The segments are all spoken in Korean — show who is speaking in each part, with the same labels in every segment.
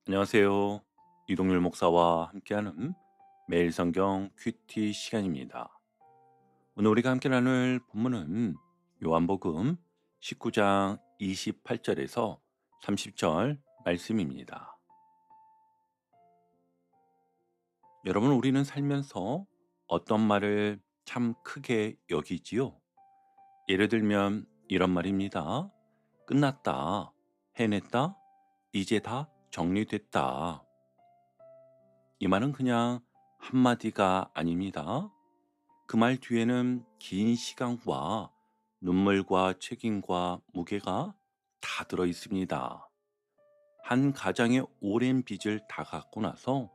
Speaker 1: 안녕하세요. 이동률 목사와 함께하는 매일 성경 큐티 시간입니다. 오늘 우리가 함께 나눌 본문은 요한복음 19장 28절에서 30절 말씀입니다. 여러분, 우리는 살면서 어떤 말을 참 크게 여기지요? 예를 들면 이런 말입니다. 끝났다, 해냈다, 이제 다 정리됐다. 이 말은 그냥 한마디가 아닙니다. 그 말 뒤에는 긴 시간과 눈물과 책임과 무게가 다 들어 있습니다. 한 가장의 오랜 빚을 다 갚고 나서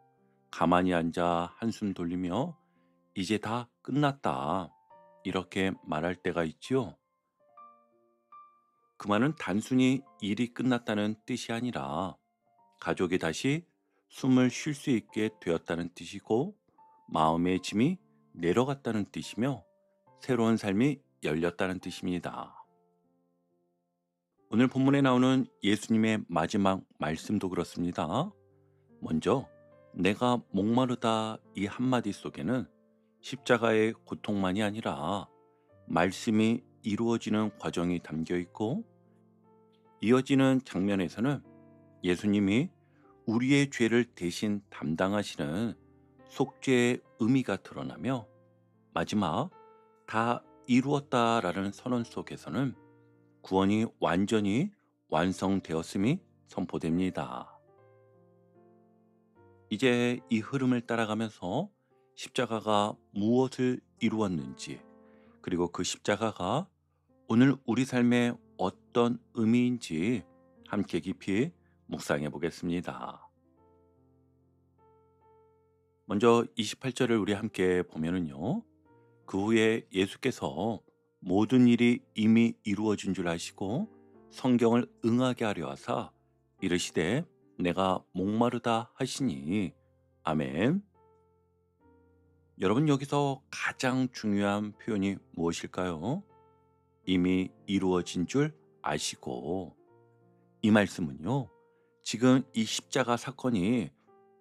Speaker 1: 가만히 앉아 한숨 돌리며 이제 다 끝났다. 이렇게 말할 때가 있지요. 그 말은 단순히 일이 끝났다는 뜻이 아니라 가족이 다시 숨을 쉴 수 있게 되었다는 뜻이고 마음의 짐이 내려갔다는 뜻이며 새로운 삶이 열렸다는 뜻입니다. 오늘 본문에 나오는 예수님의 마지막 말씀도 그렇습니다. 먼저 내가 목마르다 이 한마디 속에는 십자가의 고통만이 아니라 말씀이 이루어지는 과정이 담겨 있고 이어지는 장면에서는 예수님이 우리의 죄를 대신 담당하시는 속죄의 의미가 드러나며 마지막 다 이루었다라는 선언 속에서는 구원이 완전히 완성되었음이 선포됩니다. 이제 이 흐름을 따라가면서 십자가가 무엇을 이루었는지 그리고 그 십자가가 오늘 우리 삶에 어떤 의미인지 함께 깊이 묵상해 보겠습니다. 먼저 28절을 우리 함께 보면은요. 그 후에 예수께서 모든 일이 이미 이루어진 줄 아시고 성경을 응하게 하려 하사 이르시되 내가 목마르다 하시니 아멘. 여러분 여기서 가장 중요한 표현이 무엇일까요? 이미 이루어진 줄 아시고 이 말씀은요. 지금 이 십자가 사건이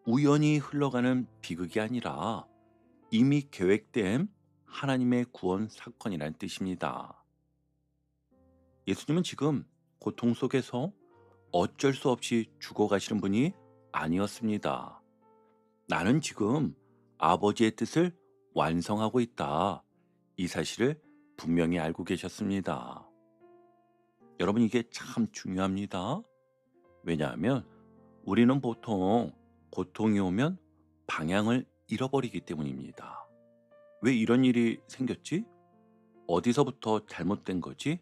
Speaker 1: 우연히 흘러가는 비극이 아니라 이미 계획된 하나님의 구원 사건이라는 뜻입니다. 예수님은 지금 고통 속에서 어쩔 수 없이 죽어가시는 분이 아니었습니다. 나는 지금 아버지의 뜻을 완성하고 있다. 이 사실을 분명히 알고 계셨습니다. 여러분 이게 참 중요합니다. 왜냐하면 우리는 보통 고통이 오면 방향을 잃어버리기 때문입니다. 왜 이런 일이 생겼지? 어디서부터 잘못된 거지?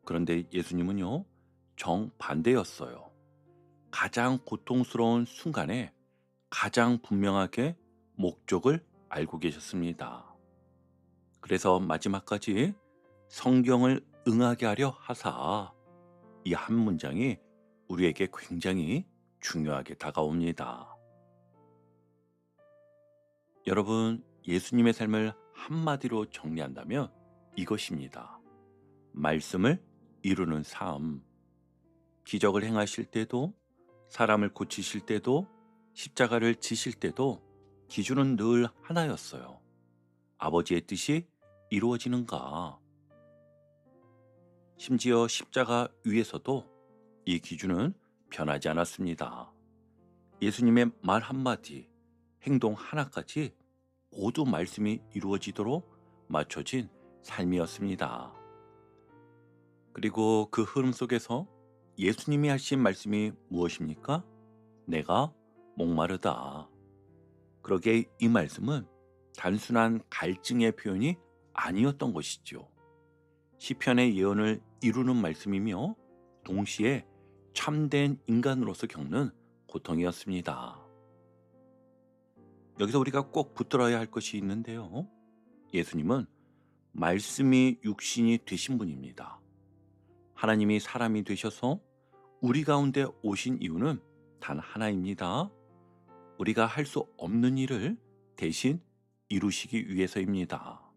Speaker 1: 그런데 예수님은요, 정반대였어요. 가장 고통스러운 순간에 가장 분명하게 목적을 알고 계셨습니다. 그래서 마지막까지 성경을 응하게 하려 하사 이 한 문장이 우리에게 굉장히 중요하게 다가옵니다. 여러분, 예수님의 삶을 한마디로 정리한다면 이것입니다. 말씀을 이루는 삶. 기적을 행하실 때도, 사람을 고치실 때도, 십자가를 지실 때도 기준은 늘 하나였어요. 아버지의 뜻이 이루어지는가? 심지어 십자가 위에서도 이 기준은 변하지 않았습니다. 예수님의 말 한마디, 행동 하나까지 모두 말씀이 이루어지도록 맞춰진 삶이었습니다. 그리고 그 흐름 속에서 예수님이 하신 말씀이 무엇입니까? 내가 목마르다. 그러게 이 말씀은 단순한 갈증의 표현이 아니었던 것이죠. 시편의 예언을 이루는 말씀이며 동시에 참된 인간으로서 겪는 고통이었습니다. 여기서 우리가 꼭 붙들어야 할 것이 있는데요. 예수님은 말씀이 육신이 되신 분입니다. 하나님이 사람이 되셔서 우리 가운데 오신 이유는 단 하나입니다. 우리가 할 수 없는 일을 대신 이루시기 위해서입니다.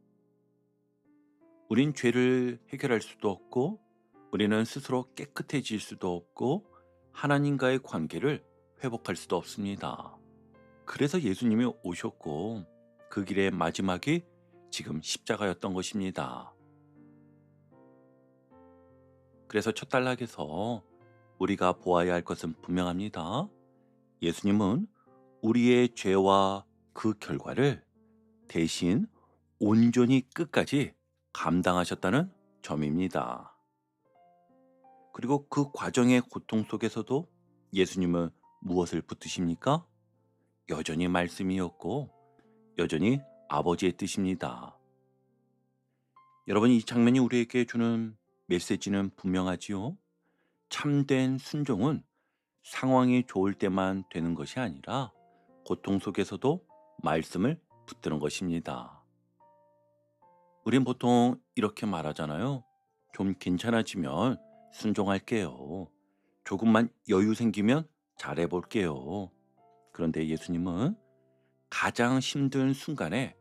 Speaker 1: 우린 죄를 해결할 수도 없고 우리는 스스로 깨끗해질 수도 없고 하나님과의 관계를 회복할 수도 없습니다. 그래서 예수님이 오셨고 그 길의 마지막이 지금 십자가였던 것입니다. 그래서 첫 단락에서 우리가 보아야 할 것은 분명합니다. 예수님은 우리의 죄와 그 결과를 대신 온전히 끝까지 감당하셨다는 점입니다. 그리고 그 과정의 고통 속에서도 예수님은 무엇을 붙드십니까? 여전히 말씀이었고 여전히 아버지의 뜻입니다. 여러분, 이 장면이 우리에게 주는 메시지는 분명하지요. 참된 순종은 상황이 좋을 때만 되는 것이 아니라 고통 속에서도 말씀을 붙드는 것입니다. 우린 보통 이렇게 말하잖아요. 좀 괜찮아지면 순종할게요. 조금만 여유 생기면 잘해볼게요. 그런데 예수님은 가장 힘든 순간에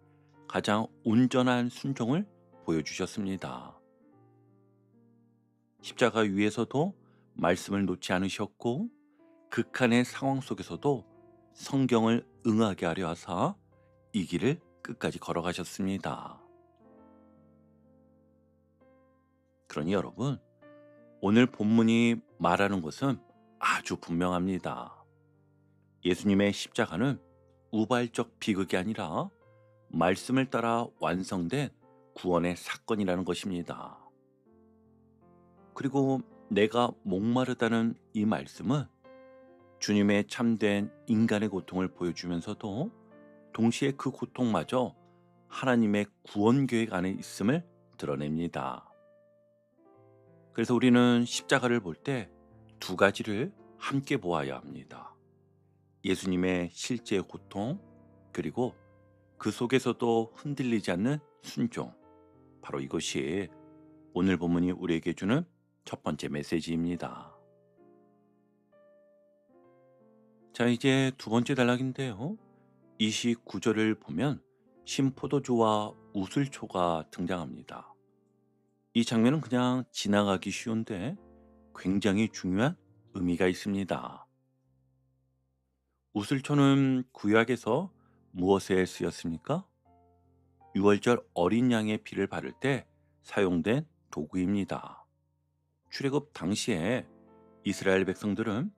Speaker 1: 가장 온전한 순종을 보여주셨습니다. 십자가 위에서도 말씀을 놓지 않으셨고 극한의 상황 속에서도 성경을 응하게 하려 하사 이 길을 끝까지 걸어가셨습니다. 그러니 여러분, 오늘 본문이 말하는 것은 아주 분명합니다. 예수님의 십자가는 우발적 비극이 아니라 말씀을 따라 완성된 구원의 사건이라는 것입니다. 그리고 내가 목마르다는 이 말씀은 주님의 참된 인간의 고통을 보여주면서도 동시에 그 고통마저 하나님의 구원 계획 안에 있음을 드러냅니다. 그래서 우리는 십자가를 볼 때 두 가지를 함께 보아야 합니다. 예수님의 실제 고통, 그리고 그 속에서도 흔들리지 않는 순종. 바로 이것이 오늘 본문이 우리에게 주는 첫 번째 메시지입니다. 자, 이제 두 번째 단락인데요. 29절을 보면 신포도주와 우슬초가 등장합니다. 이 장면은 그냥 지나가기 쉬운데 굉장히 중요한 의미가 있습니다. 우슬초는 구약에서 무엇에 쓰였습니까? 유월절 어린 양의 피를 바를 때 사용된 도구입니다. 출애굽 당시에 이스라엘 백성들은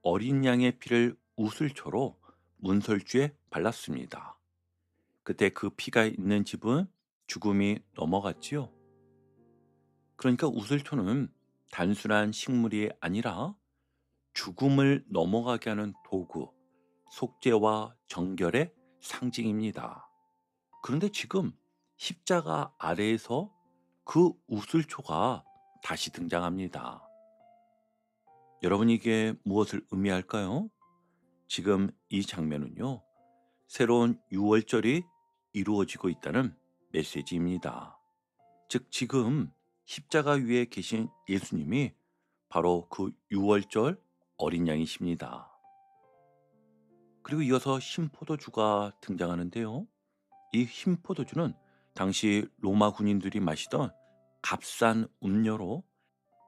Speaker 1: 어린 양의 피를 우슬초로 문설주에 발랐습니다. 그때 그 피가 있는 집은 죽음이 넘어갔지요. 그러니까 우슬초는 단순한 식물이 아니라 죽음을 넘어가게 하는 도구, 속죄와 정결의 상징입니다. 그런데 지금 십자가 아래에서 그 우슬초가 다시 등장합니다. 여러분, 이게 무엇을 의미할까요? 지금 이 장면은요, 새로운 유월절이 이루어지고 있다는 메시지입니다. 즉, 지금 십자가 위에 계신 예수님이 바로 그 유월절 어린 양이십니다. 그리고 이어서 흰포도주가 등장하는데요. 이 흰포도주는 당시 로마 군인들이 마시던 값싼 음료로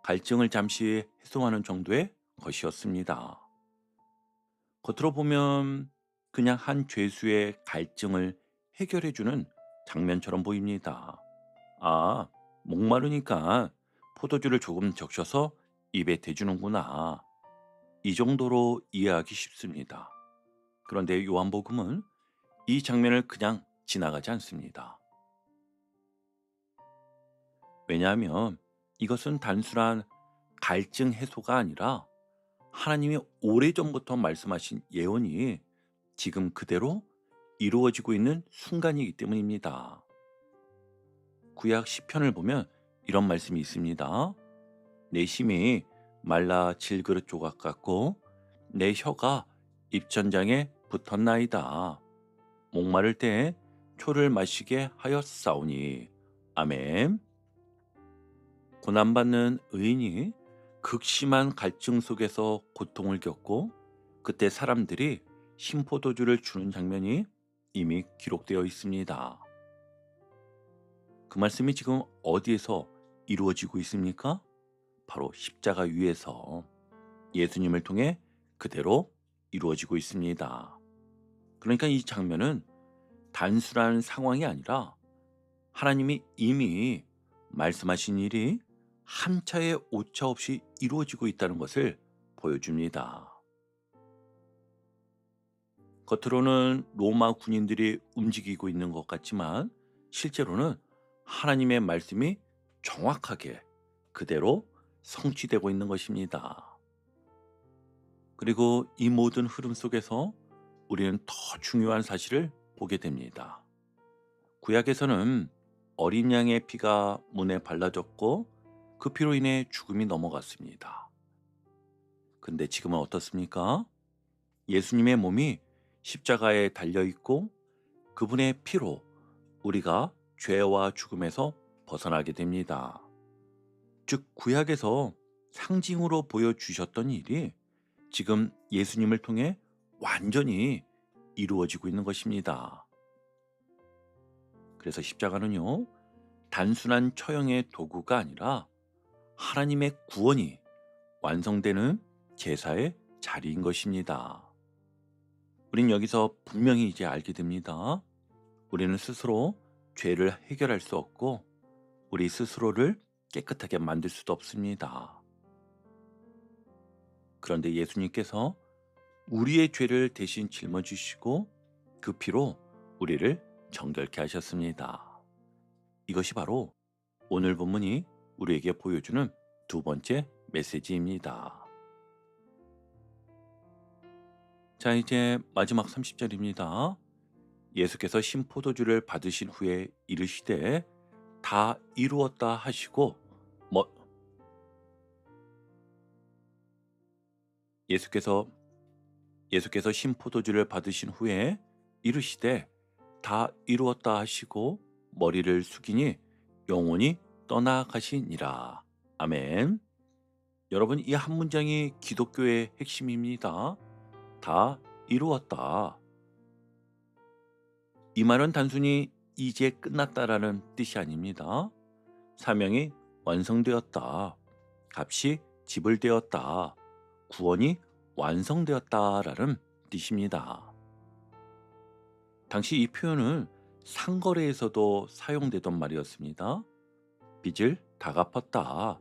Speaker 1: 갈증을 잠시 해소하는 정도의 것이었습니다. 겉으로 보면 그냥 한 죄수의 갈증을 해결해주는 장면처럼 보입니다. 아, 목마르니까 포도주를 조금 적셔서 입에 대주는구나. 이 정도로 이해하기 쉽습니다. 그런데 요한복음은 이 장면을 그냥 지나가지 않습니다. 왜냐하면 이것은 단순한 갈증 해소가 아니라 하나님이 오래전부터 말씀하신 예언이 지금 그대로 이루어지고 있는 순간이기 때문입니다. 구약 시편을 보면 이런 말씀이 있습니다. 내 심이 말라 질그릇 조각 같고 내 혀가 입천장에 붙었나이다. 목마를 때 초를 마시게 하였사오니. 아멘. 고난받는 의인이 극심한 갈증 속에서 고통을 겪고 그때 사람들이 신포도주를 주는 장면이 이미 기록되어 있습니다. 그 말씀이 지금 어디에서 이루어지고 있습니까? 바로 십자가 위에서. 예수님을 통해 그대로 이루어지고 있습니다. 그러니까 이 장면은 단순한 상황이 아니라 하나님이 이미 말씀하신 일이 한 차의 오차 없이 이루어지고 있다는 것을 보여줍니다. 겉으로는 로마 군인들이 움직이고 있는 것 같지만 실제로는 하나님의 말씀이 정확하게 그대로 성취되고 있는 것입니다. 그리고 이 모든 흐름 속에서 우리는 더 중요한 사실을 보게 됩니다. 구약에서는 어린 양의 피가 문에 발라졌고 그 피로 인해 죽음이 넘어갔습니다. 근데 지금은 어떻습니까? 예수님의 몸이 십자가에 달려 있고 그분의 피로 우리가 죄와 죽음에서 벗어나게 됩니다. 즉 구약에서 상징으로 보여주셨던 일이 지금 예수님을 통해 완전히 이루어지고 있는 것입니다. 그래서 십자가는요, 단순한 처형의 도구가 아니라 하나님의 구원이 완성되는 제사의 자리인 것입니다. 우린 여기서 분명히 이제 알게 됩니다. 우리는 스스로 죄를 해결할 수 없고 우리 스스로를 깨끗하게 만들 수도 없습니다. 그런데 예수님께서 우리의 죄를 대신 짊어지시고 그 피로 우리를 정결케 하셨습니다. 이것이 바로 오늘 본문이 우리에게 보여주는 두 번째 메시지입니다. 자, 이제 마지막 30절입니다. 예수께서 신포도주를 받으신 후에 이르시되 다 이루었다 하시고 예수께서 신포도주를 받으신 후에 이르시되 다 이루었다 하시고 머리를 숙이니 영혼이 떠나가시니라. 아멘. 여러분, 이 한 문장이 기독교의 핵심입니다. 다 이루었다. 이 말은 단순히 이제 끝났다라는 뜻이 아닙니다. 사명이 완성되었다. 값이 지불되었다. 구원이 완성되었다라는 뜻입니다. 당시 이 표현은 상거래에서도 사용되던 말이었습니다. 빚을 다 갚았다.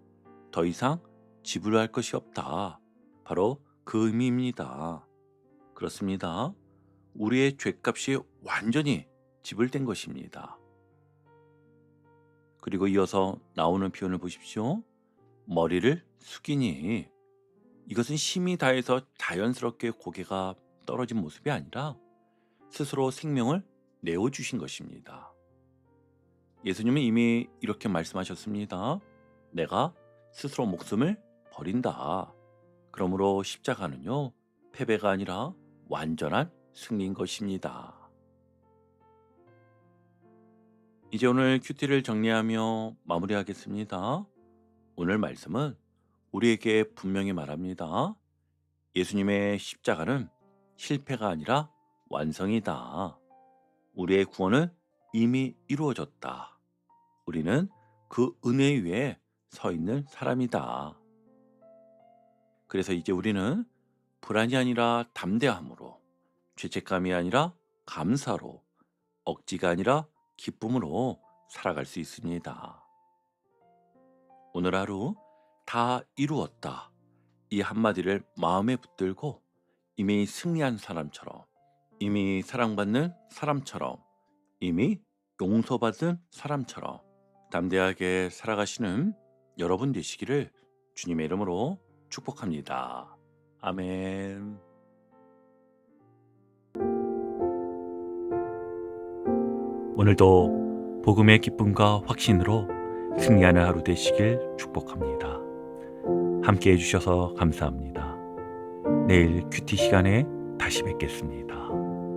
Speaker 1: 더 이상 지불할 것이 없다. 바로 그 의미입니다. 그렇습니다. 우리의 죄값이 완전히 지불된 것입니다. 그리고 이어서 나오는 표현을 보십시오. 머리를 숙이니, 이것은 힘이 다해서 자연스럽게 고개가 떨어진 모습이 아니라 스스로 생명을 내어주신 것입니다. 예수님은 이미 이렇게 말씀하셨습니다. 내가 스스로 목숨을 버린다. 그러므로 십자가는요, 패배가 아니라 완전한 승리인 것입니다. 이제 오늘 큐티를 정리하며 마무리하겠습니다. 오늘 말씀은 우리에게 분명히 말합니다. 예수님의 십자가는 실패가 아니라 완성이다. 우리의 구원은 이미 이루어졌다. 우리는 그 은혜 위에 서 있는 사람이다. 그래서 이제 우리는 불안이 아니라 담대함으로, 죄책감이 아니라 감사로, 억지가 아니라 기쁨으로 살아갈 수 있습니다. 오늘 하루 다 이루었다. 이 한마디를 마음에 붙들고 이미 승리한 사람처럼, 이미 사랑받는 사람처럼, 이미 용서받은 사람처럼 담대하게 살아가시는 여러분 되시기를 주님의 이름으로 축복합니다. 아멘. 오늘도 복음의 기쁨과 확신으로 승리하는 하루 되시길 축복합니다. 함께 해주셔서 감사합니다. 내일 큐티 시간에 다시 뵙겠습니다.